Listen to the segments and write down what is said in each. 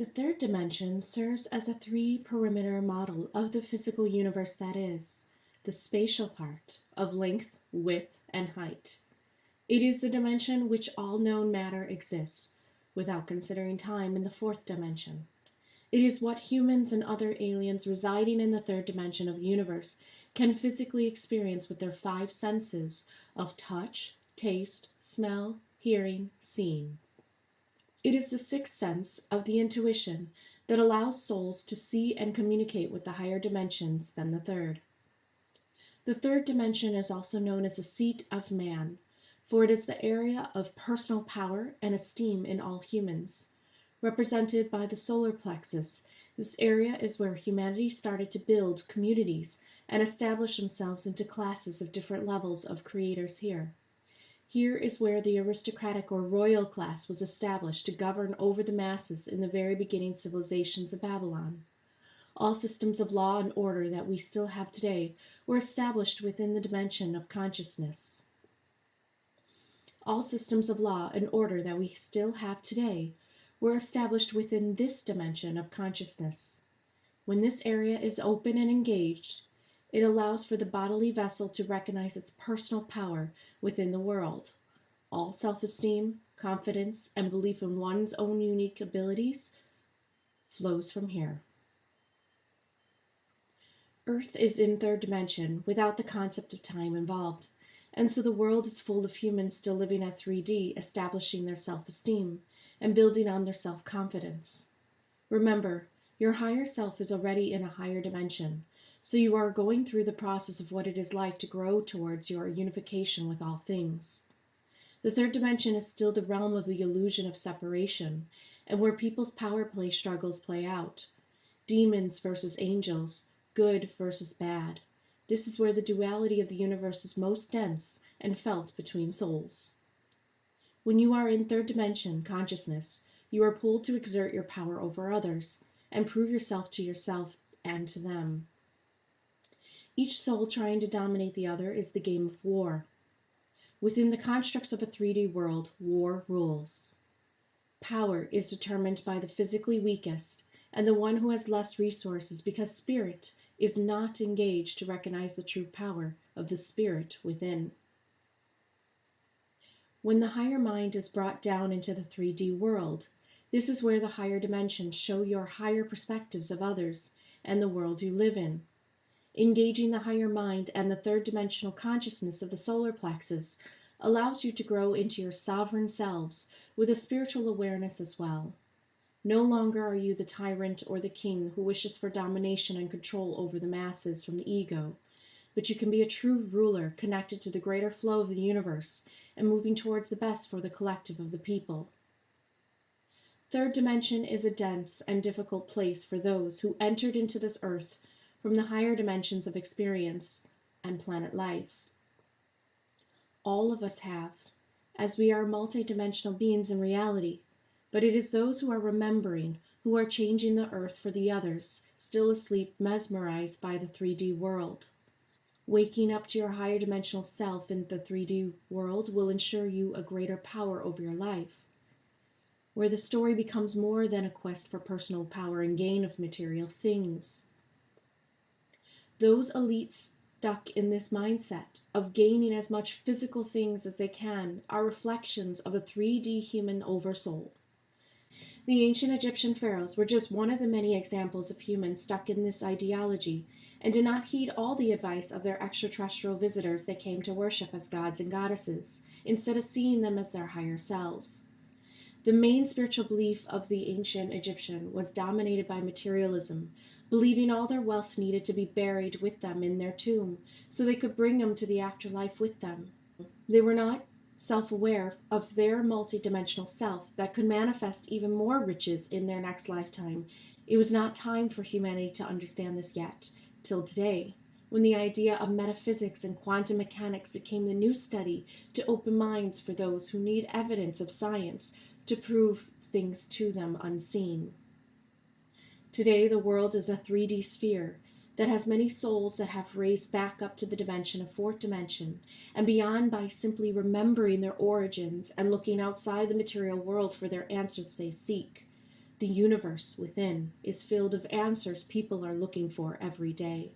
The third dimension serves as a three-perimeter model of the physical universe that is, the spatial part of length, width, and height. It is the dimension which all known matter exists, without considering time in the fourth dimension. It is what humans and other aliens residing in the third dimension of the universe can physically experience with their five senses of touch, taste, smell, hearing, seeing. It is the sixth sense of the intuition that allows souls to see and communicate with the higher dimensions than the third. The third dimension is also known as the seat of man, for it is the area of personal power and esteem in all humans. Represented by the solar plexus, this area is where humanity started to build communities and establish themselves into classes of different levels of creators here. Here is where the aristocratic or royal class was established to govern over the masses in the very beginning civilizations of Babylon. All systems of law and order that we still have today were established within the dimension of consciousness. All systems of law and order that we still have today were established within this dimension of consciousness. When this area is open and engaged, it allows for the bodily vessel to recognize its personal power within the world. All self-esteem, confidence, and belief in one's own unique abilities flows from here. Earth is in third dimension without the concept of time involved, and so the world is full of humans still living at 3D, establishing their self-esteem and building on their self-confidence. Remember, your higher self is already in a higher dimension, so you are going through the process of what it is like to grow towards your unification with all things. The third dimension is still the realm of the illusion of separation, and where people's power play struggles play out. Demons versus angels, good versus bad. This is where the duality of the universe is most dense and felt between souls. When you are in third dimension consciousness, you are pulled to exert your power over others and prove yourself to yourself and to them. Each soul trying to dominate the other is the game of war. Within the constructs of a 3D world, war rules. Power is determined by the physically weakest and the one who has less resources because spirit is not engaged to recognize the true power of the spirit within. When the higher mind is brought down into the 3D world, this is where the higher dimensions show your higher perspectives of others and the world you live in. Engaging the higher mind and the third dimensional consciousness of the solar plexus allows you to grow into your sovereign selves with a spiritual awareness as well. No longer are you the tyrant or the king who wishes for domination and control over the masses from the ego, but you can be a true ruler connected to the greater flow of the universe and moving towards the best for the collective of the people. Third dimension is a dense and difficult place for those who entered into this earth from the higher dimensions of experience and planet life. All of us have, as we are multidimensional beings in reality, but it is those who are remembering who are changing the earth for the others, still asleep, mesmerized by the 3D world. Waking up to your higher dimensional self in the 3D world will ensure you a greater power over your life, where the story becomes more than a quest for personal power and gain of material things. Those elites stuck in this mindset of gaining as much physical things as they can are reflections of a 3D human oversoul. The ancient Egyptian pharaohs were just one of the many examples of humans stuck in this ideology and did not heed all the advice of their extraterrestrial visitors they came to worship as gods and goddesses, instead of seeing them as their higher selves. The main spiritual belief of the ancient Egyptian was dominated by materialism, believing all their wealth needed to be buried with them in their tomb so they could bring them to the afterlife with them. They were not self-aware of their multidimensional self that could manifest even more riches in their next lifetime. It was not time for humanity to understand this yet, till today, when the idea of metaphysics and quantum mechanics became the new study to open minds for those who need evidence of science to prove things to them unseen. Today, the world is a 3D sphere that has many souls that have raised back up to the dimension of fourth dimension and beyond by simply remembering their origins and looking outside the material world for their answers they seek. The universe within is filled of answers people are looking for every day.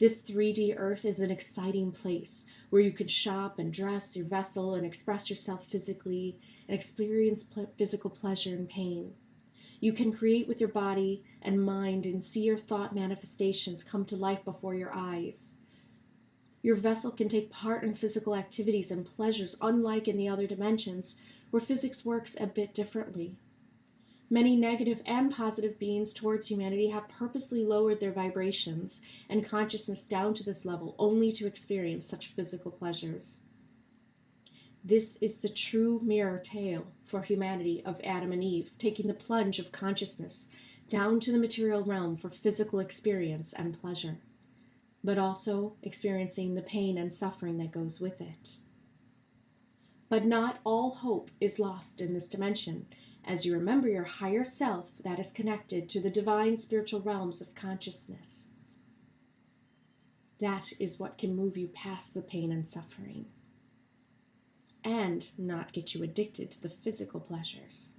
This 3D Earth is an exciting place where you can shop and dress your vessel and express yourself physically and experience physical pleasure and pain. You can create with your body and mind and see your thought manifestations come to life before your eyes. Your vessel can take part in physical activities and pleasures unlike in the other dimensions where physics works a bit differently. Many negative and positive beings towards humanity have purposely lowered their vibrations and consciousness down to this level only to experience such physical pleasures. This is the true mirror tale for humanity of Adam and Eve, taking the plunge of consciousness down to the material realm for physical experience and pleasure, but also experiencing the pain and suffering that goes with it. But not all hope is lost in this dimension, as you remember your higher self that is connected to the divine spiritual realms of consciousness. That is what can move you past the pain and suffering, and not get you addicted to the physical pleasures.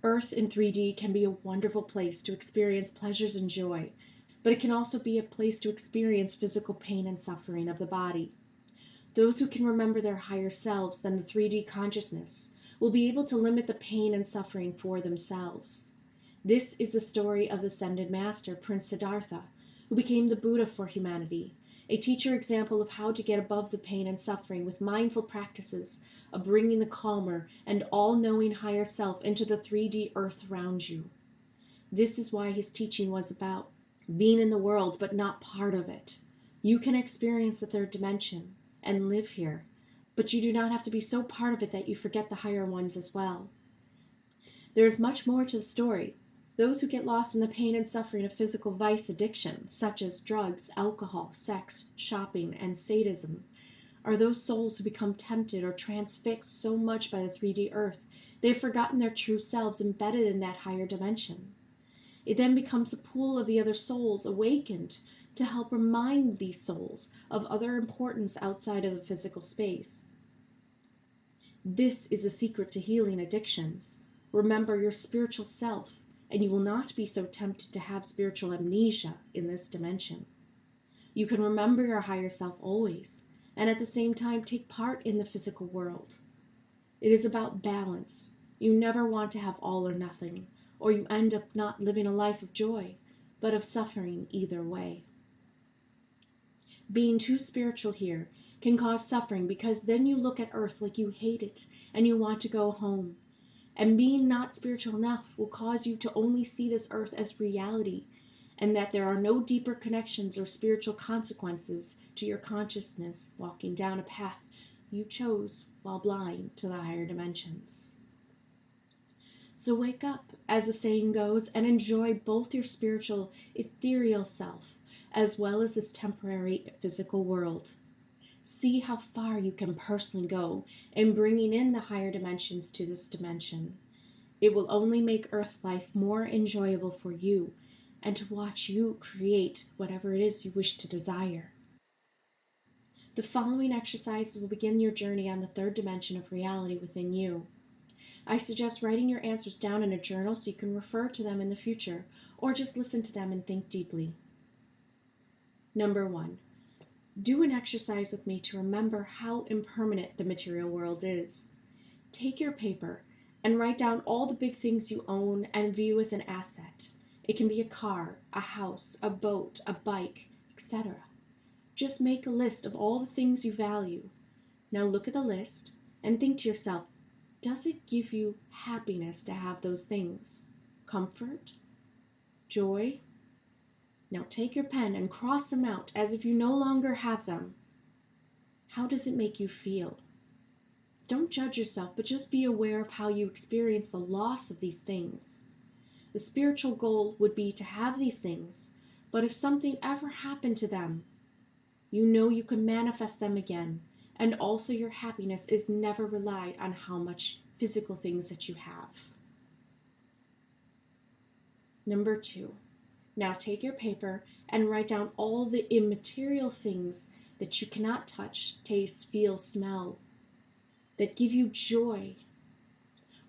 Earth in 3D can be a wonderful place to experience pleasures and joy, but it can also be a place to experience physical pain and suffering of the body. Those who can remember their higher selves than the 3D consciousness will be able to limit the pain and suffering for themselves. This is the story of the Ascended Master, Prince Siddhartha, who became the Buddha for humanity, a teacher example of how to get above the pain and suffering with mindful practices of bringing the calmer and all-knowing higher self into the 3D earth around you. This is why his teaching was about being in the world but not part of it. You can experience the third dimension and live here, but you do not have to be so part of it that you forget the higher ones as well. There is much more to the story. Those who get lost in the pain and suffering of physical vice addiction, such as drugs, alcohol, sex, shopping, and sadism, are those souls who become tempted or transfixed so much by the 3D earth they have forgotten their true selves embedded in that higher dimension. It then becomes a pool of the other souls awakened to help remind these souls of other importance outside of the physical space. This is the secret to healing addictions. Remember your spiritual self, and you will not be so tempted to have spiritual amnesia in this dimension. You can remember your higher self always, and at the same time take part in the physical world. It is about balance. You never want to have all or nothing, or you end up not living a life of joy, but of suffering either way. Being too spiritual here can cause suffering because then you look at Earth like you hate it and you want to go home. And being not spiritual enough will cause you to only see this Earth as reality, and that there are no deeper connections or spiritual consequences to your consciousness walking down a path you chose while blind to the higher dimensions. So wake up, as the saying goes, and enjoy both your spiritual, ethereal self as well as this temporary physical world. See how far you can personally go in bringing in the higher dimensions to this dimension. It will only make Earth life more enjoyable for you and to watch you create whatever it is you wish to desire. The following exercises will begin your journey on the third dimension of reality within you. I suggest writing your answers down in a journal so you can refer to them in the future, or just listen to them and think deeply. Number 1. Do an exercise with me to remember how impermanent the material world is. Take your paper and write down all the big things you own and view as an asset. It can be a car, a house, a boat, a bike, etc. Just make a list of all the things you value. Now look at the list and think to yourself, does it give you happiness to have those things? Comfort? Joy? Now take your pen and cross them out as if you no longer have them. How does it make you feel? Don't judge yourself, but just be aware of how you experience the loss of these things. The spiritual goal would be to have these things, but if something ever happened to them, you know you can manifest them again, and also your happiness is never relied on how much physical things that you have. Number 2. Now take your paper and write down all the immaterial things that you cannot touch, taste, feel, smell, that give you joy.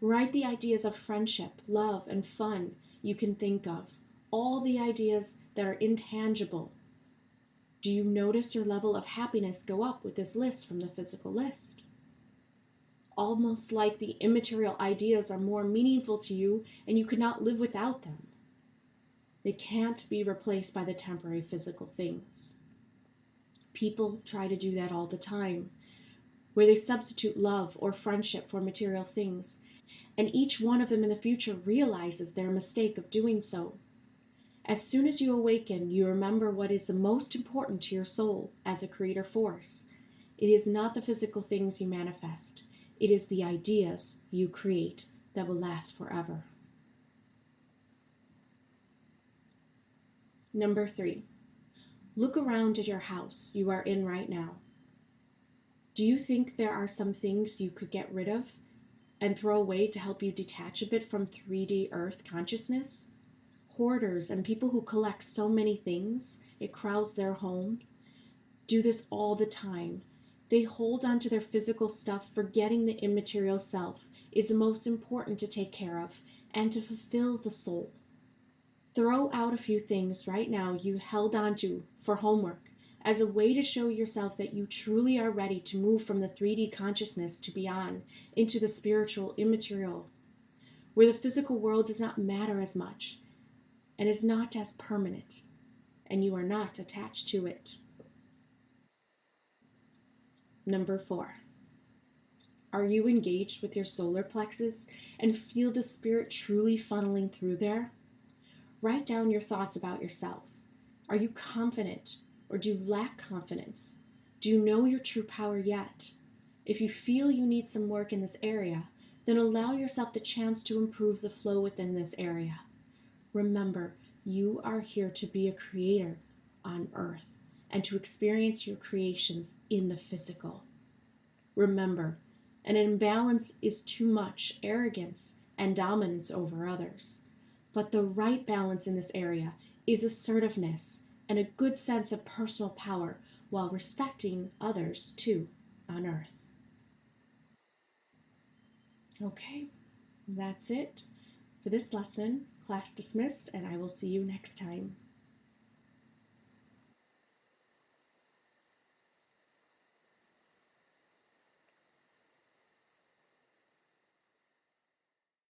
Write the ideas of friendship, love, and fun you can think of, all the ideas that are intangible. Do you notice your level of happiness go up with this list from the physical list? Almost like the immaterial ideas are more meaningful to you and you could not live without them. They can't be replaced by the temporary physical things. People try to do that all the time, where they substitute love or friendship for material things, and each one of them in the future realizes their mistake of doing so. As soon as you awaken, you remember what is the most important to your soul as a creator force. It is not the physical things you manifest. It is the ideas you create that will last forever. Number 3, look around at your house you are in right now. Do you think there are some things you could get rid of and throw away to help you detach a bit from 3D Earth consciousness? Hoarders and people who collect so many things, it crowds their home, do this all the time. They hold on to their physical stuff, forgetting the immaterial self is the most important to take care of and to fulfill the soul. Throw out a few things right now you held on to for homework as a way to show yourself that you truly are ready to move from the 3D consciousness to beyond into the spiritual immaterial, where the physical world does not matter as much and is not as permanent, and you are not attached to it. Number 4, are you engaged with your solar plexus and feel the spirit truly funneling through there? Write down your thoughts about yourself. Are you confident or do you lack confidence? Do you know your true power yet? If you feel you need some work in this area, then allow yourself the chance to improve the flow within this area. Remember, you are here to be a creator on Earth and to experience your creations in the physical. Remember, an imbalance is too much arrogance and dominance over others. But the right balance in this area is assertiveness and a good sense of personal power while respecting others too on Earth. Okay, that's it for this lesson. Class dismissed, and I will see you next time.